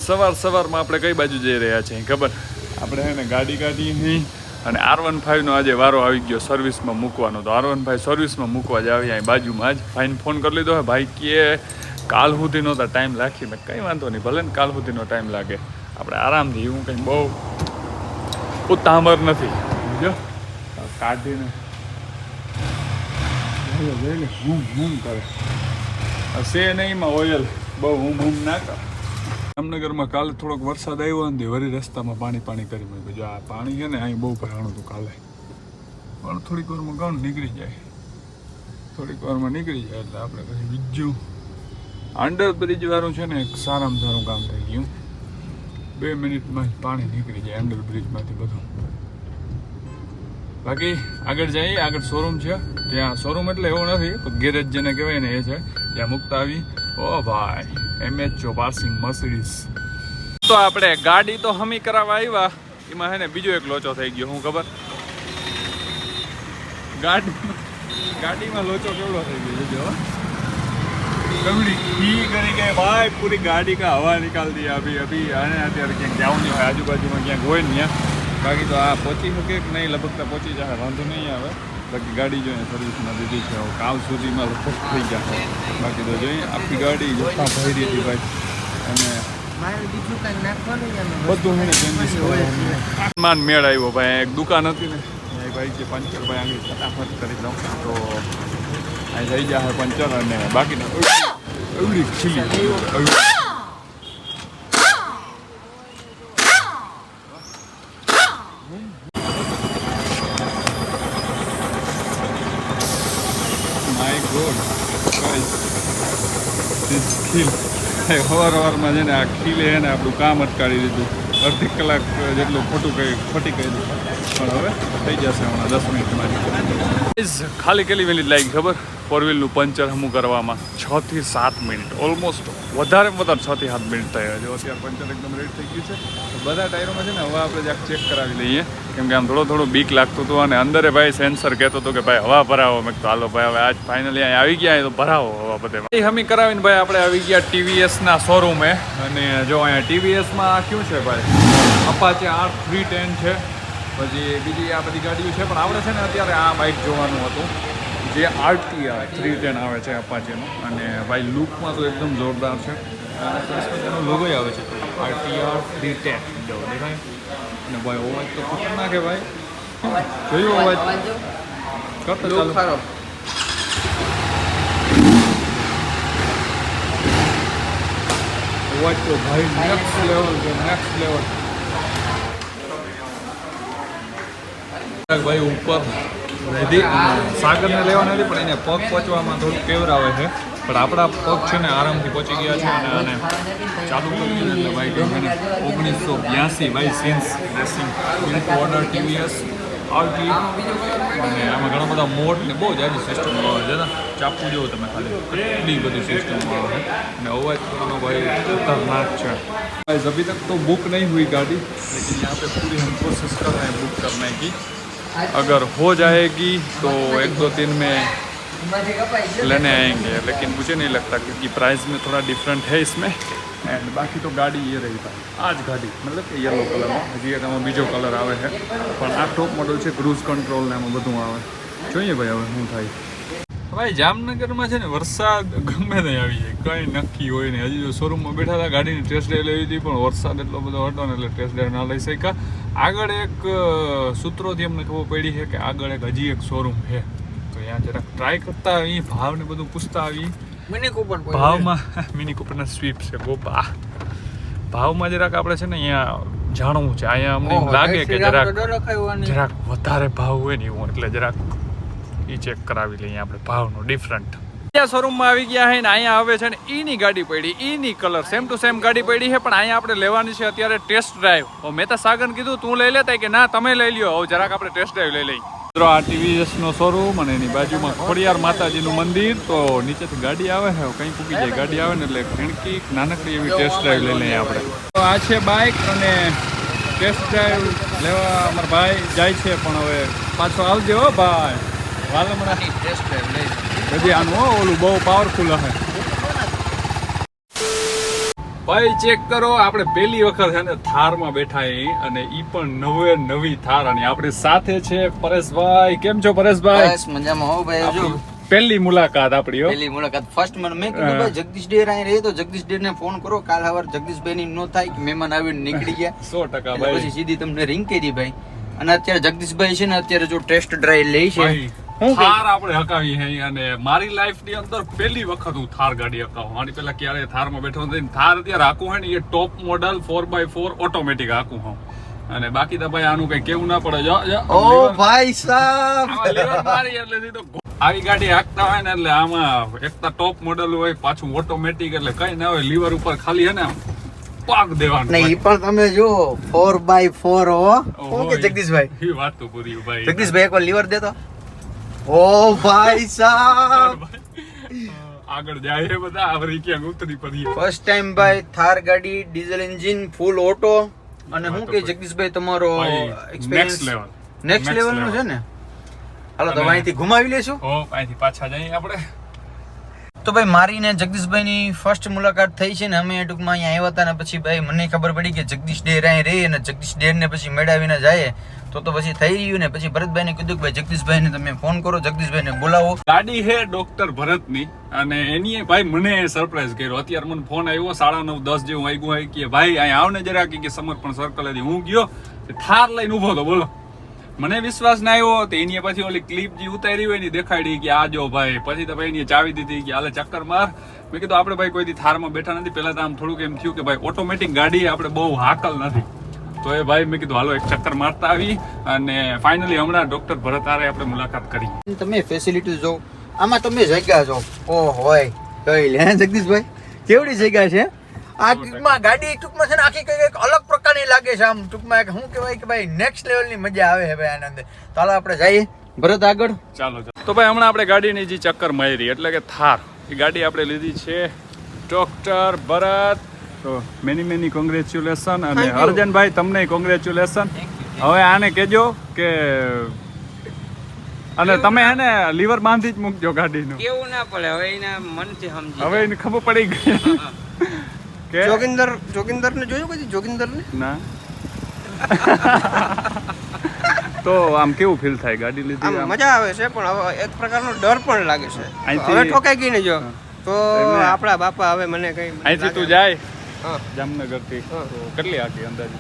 સવારમાં આપણે કઈ બાજુ જઈ રહ્યા છીએ ખબર? આપણે હે ને ગાડી કાઢી નહીં અને R15 નો આજે વારો આવી ગયો સર્વિસમાં મૂકવાનો. તો R15 સર્વિસમાં મૂકવા જ આવી અહીં બાજુમાં જ. ભાઈને ફોન કરી લીધો હે. ભાઈ કે કાલ સુધીનો તો ટાઈમ રાખી. મેં કંઈ વાંધો નહીં, ભલે ને કાલ સુધીનો ટાઈમ લાગે, આપણે આરામથી. હું કંઈ બહુ ઉતામર નથી, સમજો. કાઢીને હું કરે હશે નહીં માં ઓઇલ બહુ હું ના કર. જામનગરમાં કાલે થોડોક વરસાદ આવ્યો ને વળી રસ્તામાં પાણી કરી મેં જો આ પાણી છે ને અહીં બહુ ભરાણું હતું કાલે, પણ થોડીક વારમાં ગાઉન નીકળી જાય, એટલે આપણે પછી બીજું અંડરબ્રિજ વાળું છે ને એક સારામાં સારું કામ થઈ ગયું. 2 મિનિટમાં જ પાણી નીકળી જાય અંડરબ્રિજમાંથી બધું. બાકી આગળ જઈએ, આગળ શોરૂમ છે. ત્યાં શોરૂમ એટલે એવું નથી, ગેરેજ જેને કહેવાય ને એ છે. ત્યાં મુકતા આવી. ઓ ભાઈ MHO પાસિંગ મર્સિડીઝ. તો આપણે ગાડી તો હમી કરાવવા આવ્યા, એમાં હે ને બીજો એક લોચો થઈ ગયો. શું ખબર? ગાડીમાં લોચો કેવડો થઈ ગયો જો. કમડી કી કરી ગઈ ભાઈ, પૂરી ગાડી કા હવા નિકાલ દી અભી. અને અત્યારે ક્યાંક જવું નહીં હોય, આજુબાજુમાં ક્યાંક હોય ને ત્યાં. બાકી તો આ પહોંચી શકે કે નહીં, લગભગ પહોંચી જાય, વાંધો નહીં આવે. બાકી ગાડી જોઈએ સર્વિસમાં દીધી છે, કાલ સુધીમાં લગભગ થઈ જશે. બાકી તો જોઈએ આખી ગાડી જથ્થા ભરી હતી ભાઈ. અને બધું એને ચેન્જીસ માન મેળ આવ્યો ભાઈ. એક દુકાન હતી ને ભાઈ કે પંચર ભાઈ આંગળી ફટાફટ કરી દઉં તો અહીં થઈ જાય પંચર. અને બાકીના એવડી ખીલી સવારમાં છે ને આ ખીલે છે ને આપણું કામ અટકાવી દીધું. અડધી કલાક જેટલું ખોટી કર્યું, પણ હવે થઈ જશે હમણાં 10 મિનિટમાં. ખાલી કેટલી મિનિટ લાગી ખબર? 4 વ્હીલનું પંચર હમું કરવામાં 6 થી 7 મિનિટ, ઓલમોસ્ટ વધારે 6 થી 7 મિનિટ થયા છે. અત્યારે પંચર એકદમ રેડી થઈ ગયું છે. બધા ટાયરોમાં છે ને હવે આપણે જ્યાં ચેક કરાવી લઈએ, કેમ કે આમ થોડું બીક લાગતું હતું. અને અંદરે ભાઈ સેન્સર કહેતો હતો કે ભાઈ હવા ભરાવો. મેં તો હાલો ભાઈ હવે આજ ફાઇનલી અહીં આવી ગયા તો ભરાવો હવા બધે. હમી કરાવીને ભાઈ આપણે આવી ગયા TVSના શોરૂમે. અને જો અહીંયા TVSમાં શું છે ભાઈ, અપાચે R310 છે, પછી બીજી આ બધી ગાડીઓ છે. પણ આપણે છે ને અત્યારે આ બાઇક જોવાનું હતું જે RTR 310 આવે છે અપાચેનું. અને ભાઈ લુકમાં તો એકદમ જોરદાર છે. એનો લોગો આવે છે RTR 310 દેખાય. અને ભાઈ અવાજ તો ખતરનાક છે ભાઈ. જોયું અવાજ કરતો ચાલો. અવાજ તો ભાઈ નેક્સ્ટ લેવલ છે, નેક્સ્ટ લેવલ. ભાઈ ઉપર સાગરને લેવા નથી, પણ એને પગ પહોંચવામાં થોડું કેવરાવે છે. પણ આપણા પગ છે ને આરામથી પહોંચી ગયા છે. અને આને ચાલુ કરી દીધું એટલે ભાઈ છે ને 1982 ભાઈ since racing built order TVS આવતી. અને આમાં ઘણા બધા મોડ ને બહુ જ આવી સિસ્ટમ આવે છે. ચાપવું જેવું તમે ખાલી એટલી બધી સિસ્ટમ આવે છે. અને અવાજ કરવાનો ભાઈ ખતરનાક છે. अभी तक तो बुक नहीं हुई गाड़ी, लेकिन यहाँ पे पूरी हम कोशिश कर रहे हैं बुक करने की. अगर हो जाएगी तो 1-2 दिन में लेने आएंगे. लेकिन मुझे नहीं लगता, क्योंकि प्राइस में थोड़ा डिफरेंट है इसमें. एंड बाकी तो गाड़ी ये रही भाई, आज गाड़ी मतलब કે યલો કલરમાં. હજી એક આમાં બીજો કલર આવે છે, પણ આ ટોપ મોડલ છે. ક્રૂઝ કંટ્રોલ ને આમાં બધું આવે. જોઈએ ભાઈ હવે શું થાય. ભાઈ જામનગરમાં છે ને વરસાદ ગમે ત્યાં આવી જાય, કંઈ નક્કી હોય નહીં. હજી જો શોરૂમમાં બેઠા હતા, ગાડીની ટેસ્ટ ડ્રાઈવ લેવી હતી, પણ વરસાદ એટલો બધો હતો ને એટલે ટેસ્ટ ડ્રાઈવ ના લઈ શક્યા. આગળ એક સૂત્રોથી અમને ખબર પડી છે કે આગળ હજી એક શોરૂમ છે, તો ત્યાં જરાક ટ્રાય કરતા આવી, ભાવ ને બધું પૂછતા આવી. મિની કૂપર ભાવમાં મિની કૂપરના સ્વીપ છે ગોપા. ભાવમાં જરાક આપણે છે ને અહીંયા જાણવું છે. અહીંયા અમને લાગે કે જરાક વધારે ભાવ હોય ને એવું, એટલે જરાક એ ચેક કરાવી લઈએ આપણે ભાવનો ડિફરન્ટ. શોરૂમમાં આવી ગયા છે ને અહીંયા આવે છે ને ઈની ગાડી પડી, ઈની કલર સેમ ટુ સેમ ગાડી પડી છે. પણ અહીંયા આપણે લેવાની છે અત્યારે ટેસ્ટ ડ્રાઈવ. મેં તો સાગરને કીધું તું લઈ લેતા કે ના તમે લઈ લ્યો. હવે જરાક આપણે ટેસ્ટ ડ્રાઈવ લઈ લઈએ. મિત્રો આ TVSનો શોરૂમ અને એની બાજુમાં ખોડિયાર માતાજીનું મંદિર. તો નીચેથી ગાડી આવે છે, કંઈ પૂકી જાય ગાડી આવે ને એટલે ખીણકી નાનકડી એવી ટેસ્ટ ડ્રાઈવ લઈ લઈએ આપણે. તો આ છે બાઇક અને ટેસ્ટ ડ્રાઈવ લેવા અમારા ભાઈ જાય છે. પણ હવે પાછો આવજો હો ભાઈ. વાલમણાની ટેસ્ટ ડ્રાઈવ લઈ બધી આનું ઓલું બહુ પાવરફુલ હશે. ભાઈ ચેક કરો, આપણે પહેલી વખત છે ને થારમાં બેઠા અને ઈ પણ નવી થાર. અને આપણી સાથે છે પરેશભાઈ. કેમ છો પરેશભાઈ? બસ મજામાં હો ભાઈ. જો પહેલી મુલાકાત આપણી. પહેલી મુલાકાત ફર્સ્ટ મેં કીધું ભાઈ જગદીશ ડેર અહીં રહે તો જગદીશ ડેર ને ફોન કરો. કાલ સવાર જગદીશભાઈ ની નો થાય કે મહેમાન આવીને નીકળી ગયા 100% ભાઈ. પછી સીધી તમને રિંગ કરી ભાઈ. અને અત્યારે જગદીશભાઈ છે ને અત્યારે જો ટેસ્ટ ડ્રાઈવ લે છે. થાર આપણે હકાવી છે અને મારી લાઈફ ની અંદર પહેલી વખત હું થાર ગાડી હકાવું. આની પહેલા ક્યારે થારમાં બેઠો નથી. થાર અત્યારે હાકું હોય ને એ ટોપ મોડલ 4x4 ઓટોમેટિક હાકું હું. અને બાકી તો ભાઈ આનું કઈ કેવું ના પડે. ઓ ભાઈ સાહેબ આવી ગાડી હાંકતા હોય ને એટલે આમાં એકતા ટોપ મોડલ હોય, પાછું ઓટોમેટિક, એટલે કઈ ના હોય. લીવર ઉપર ખાલી હે ને પાક દેવાનું. નહીં પણ તમે જો 4x4 હો. ઓકે જગદીશભાઈ એ વાત તો પૂરી ભાઈ. જગદીશભાઈ એકવાર લીવર દે તો. ઓ ભાઈ સાહેબ આગળ જાય છે બધા. આવરી ક્યાંક ઉતરી પડી. ફર્સ્ટ ટાઈમ ભાઈ થાર ગાડી ડીઝલ એન્જિન ફૂલ ઓટો. અને હું કે જગદીશભાઈ તમારો નેક્સ્ટ લેવલ. નેક્સ્ટ લેવલ નું છે ને. હાલો તો અહીંથી ઘુમાવી લેશું. અહીંથી પાછા જઈએ આપણે. તો ભાઈ મારી ને જગદીશભાઈ ની ફર્સ્ટ મુલાકાત થઈ છે ને. અમે ટૂંકમાં અહીંયા આવ્યા હતા ને પછી ભાઈ મને ખબર પડી કે જગદીશ ડેર અહીં રહે અને જગદીશ ડેર ને પછી મેળાવીને જાય તો પછી થઈ રહ્યું ને. પછી ભરતભાઈ ને કીધું કે ભાઈ જગદીશભાઈ ને તમે ફોન કરો, જગદીશભાઈ ને બોલાવો. ગાડી હે ડોક્ટર ભરત ની. અને એની ભાઈ મને સરપ્રાઈઝ કર્યો. અત્યારે મને ફોન આવ્યો 9:30-10 જેવું વાગ્યું હોય કે ભાઈ અહીંયા આવ ને જરા કે સમર્પણ સર્કલ હતી. હું ગયો થાર લઈને ઉભો હતો. બોલો મને વિશ્વાસ ના આવ્યો. તો એની પછી ઓલી ક્લિપ જે ઉતારી હોય ને દેખાડી કે આ જો ભાઈ. પછી તો ભાઈ ચાવી દીધી કે હાલે ચક્કર માર. મેં કીધું આપણે ભાઈ કોઈ થારમાં બેઠા નથી. પેલા તો આમ થોડુંક એમ થયું કે ભાઈ ઓટોમેટિક ગાડી આપણે બહુ હાકલ નથી. તો એ ભાઈ મેં કીધું હાલો એક ચક્કર મારતા આવી. અને ફાઇનલી હમણાં ડોક્ટર ભરત આરે આપણે મુલાકાત કરી. તમે ફેસિલિટી જો આમાં તમે જગ્યા જો. ઓ હોય કઈ લે જગદીશભાઈ કેવડી જગ્યા છે. આ ટૂંકમાં ગાડી ટૂંકમાં છે ને આખી કઈક અલગ પ્રકારની લાગે છે. આમ ટૂંકમાં શું કહેવાય કે ભાઈ નેક્સ્ટ લેવલની મજા આવે છે ભાઈ આનંદ. તો હાલો આપણે જઈએ ભરત આગળ. ચાલો તો ભાઈ હમણાં આપણે ગાડીની જે ચક્કર મારી એટલે કે થાર એ ગાડી આપણે લીધી છે ડોક્ટર ભરત. તો મેની કોંગ્રેચ્યુલેશન. અને અર્જનભાઈ તમને કોંગ્રેચ્યુલેશન. હવે આને કહેજો કે અને તમે હે ને લીવર બાંધી જ મૂકજો ગાડીનું. કેવું ના પડે હવે એના મનથી સમજી. હવે એને ખબર પડી ગઈ કે જોગિંદર ને જોયું કદી જોગિંદર ને ના. તો આમ કેવું ફીલ થાય ગાડી લીધી? મજા આવે છે પણ હવે એક પ્રકારનો ડર પણ લાગે છે. હવે ઠોકાઈ ગઈ ને જો તો આપણા બાપા હવે મને કઈ અહીંથી તું જાય જામનગર થી કેટલી આખી અંદાજે?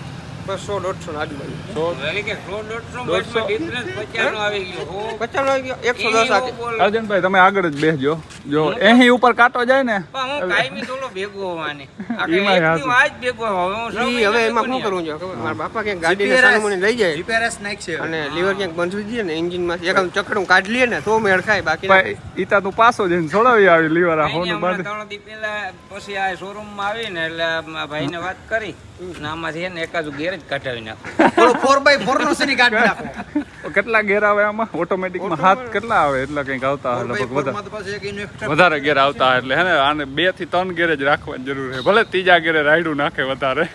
100-150 આજુબાજુ. 100-150 ડિફરન્સ 50 નો આવી ગયો. 50 નો આવી ગયો. 110 આખી. અર્જનભાઈ તમે આગળ જ બેસજો. જો અહીં ઉપર કાંટો જાય ને હું કાયમી થોડો ભેગો હોવાની. આજ ભેગો હવે એમાં શું કરવું છે મારા બાપા ક્યાંક ગાડીને સામે લઈ જાય જીપીઆરએસ નાખશે અને લીવર ક્યાંક બંધ થઈ જાય ને એન્જિન માંથી એક ચકડું કાઢી લે ને તો મેળ ખાય. બાકી ઈતા તું પાછો જઈને છોડાવી આવી લીવર આ હોનું બંધ. 3 દી પહેલા પછી આ શોરૂમ માં આવીને એટલે ભાઈને વાત કરી નામાંથી ને એકાદું ગેરેજ કાઢાવી નાખો. 4x4 નો સની કાઢી નાખો. કેટલા ગેર આવે આમાં ઓટોમેટિક માં? હાથ કેટલા આવે? એટલા કંઈક આવતા લગભગ વધારે ગેર આવતા. એટલે હે ને આને 2 થી 3 ગેરેજ રાખવાની જરૂર છે. ભલે ત્રીજા ગેરે રાયડું નાખે વધારે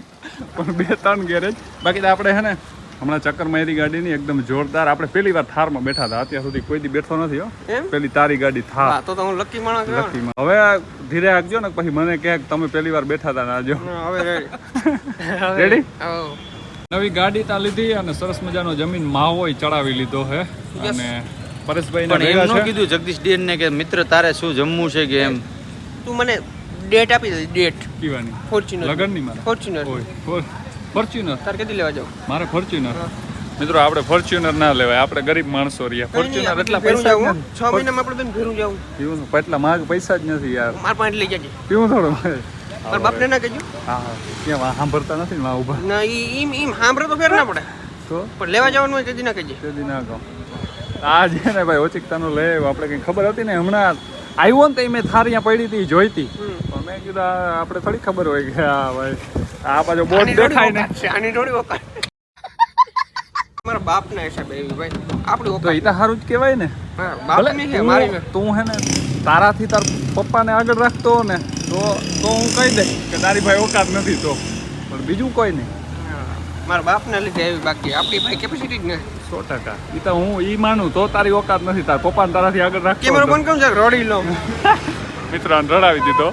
પણ 2-3 ગેરેજ. બાકી તો આપણે હે ને હમણાં ચક્કર મારી ગાડીની એકદમ જોરદાર. આપણે પહેલી વાર થારમાં બેઠા હતા. અત્યાર સુધી કોઈ દી બેઠો નથી હો. પેલી તારી ગાડી થાર. તો હું લકી માણસ લકી. હવે ધીરે આગજો ને પછી મને કહે કે તમે પહેલી વાર બેઠા હતા ને આજો. હવે રેડી? નવી ગાડી તા લીધી અને સરસ મજાનો જમીન માવો ચડાવી લીધો છે. અને પરેશભાઈ ને પણ એમ ન કીધું જગદીશ ડેર ને કે મિત્ર તારે શું જમવું છે કે એમ? તું મને ડેટ આપી દે. ડેટ પીવાની ફોર્ચ્યુનર લગનની મારે ફોર્ચ્યુનર ફોર્ચ્યુનર તાર કેટલી લેવા જાવ? મારે ફોર્ચ્યુનર. મિત્રો આપણે ફોર્ચ્યુનર ના લેવાય. આપણે ગરીબ માણસો રહ્યા. ફોર્ચ્યુનર એટલા પૈસા 6 મહિનામાં આપણે ભેરું જાવું. પીવું એટલા માગ પૈસા જ નથી યાર. માર પાસે લઈ જજે. પીવું થોડું મારા બાપને ના કહેજો. હા ક્યાં સાંભળતા નથી ને ઉભા. ના ઈમ સાંભળે તો ફેર ના પડે. તો પણ લેવા જવાનું હોય તેથી ના કહેજે. તેથી ના કહો. આ છે ને ભાઈ ઓચિકતાનું લે. આપણે કંઈ ખબર હતી ને હમણાં આવ્યો ને તો મેં થાર અહીંયા પડી હતી જોઈતી. પણ મેં કીધું આપણે થોડી ખબર હોય કે હા ભાઈ આ બાજુ બોર્ડ દેખાય ને આની થોડી વખત મારા બાપના હિસાબે એવી ભાઈ આપણી તો એ તો સારું જ કહેવાય ને. બાપની છે મારી. તું હે ને તારાથી તાર પપ્પાને આગળ રાખતો ને તો હું કહી દઈશ કે તારી ભાઈ ઓકાત નથી. તો પણ બીજું કોઈ નહીં. મારા બાપને લીધે એવી. બાકી આપણી ભાઈ કેપેસિટી જ નથી. 100%. એ તો હું ઈ માનું તો તારી ઓકાત નથી. તાર પપ્પાને તારાથી આગળ રાખતો. કેમેરો બંધ કેમ છે? રડી લો મિત્રોને રડાવી દીધો.